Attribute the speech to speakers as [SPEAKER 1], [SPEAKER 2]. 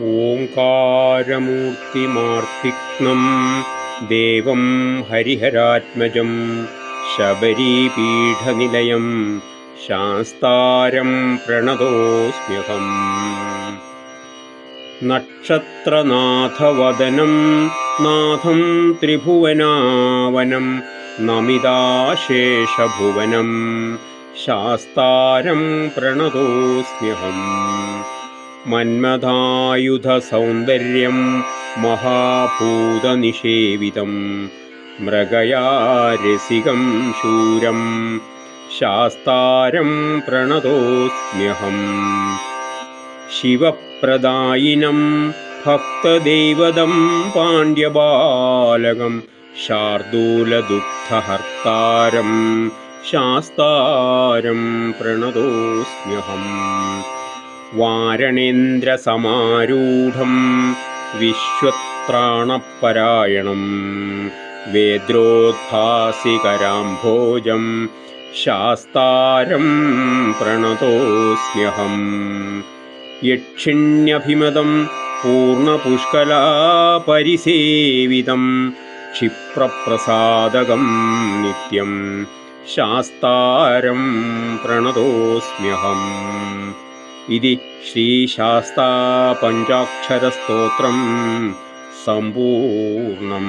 [SPEAKER 1] ഓംകാരമൂർത്തിമാർത്തിഘ്നം ദേവം ഹരിഹരാത്മജം ശബരീപീഠനിലയം ശാസ്താരം പ്രണതോസ്മ്യഹം. നക്ഷത്രനാഥവദനം നാഥം ത്രിഭുവനാവനം നമിതാശേഷഭുവനം ശാസ്താരം പ്രണതോസ്മ്യഹം. മന്മഥായുധസൗന്ദര്യം മഹാഭൂതനിഷേവിതം മൃഗയാരസികം ശൂരം ശാസ്താരം പ്രണതോസ്മ്യഹം. ശിവപ്രദായിനം ഭക്തദൈവതം പാണ്ഡ്യബാലകം ശാർദൂലദുഗ്ധഹർത്താരം ശാസ്താരം പ്രണതോസ്മ്യഹം. വാരണേന്ദ്രസമാരൂഢം വിശ്വത്രാണപരായണം വേദ്രോദ്ഭാസികരാംഭോജം ശാസ്താരം പ്രണതോസ്മ്യഹം. യക്ഷിണ്യഭിമതം പൂർണ്ണപുഷ്കലാപരിസേവിതം ക്ഷിപ്രപ്രസാദകം നിത്യം ശാസ്താരം പ്രണതോസ്മ്യഹം. ഇതി ശ്രീശാസ്താപഞ്ചാക്ഷരസ്തോത്രം സമ്പൂർണം.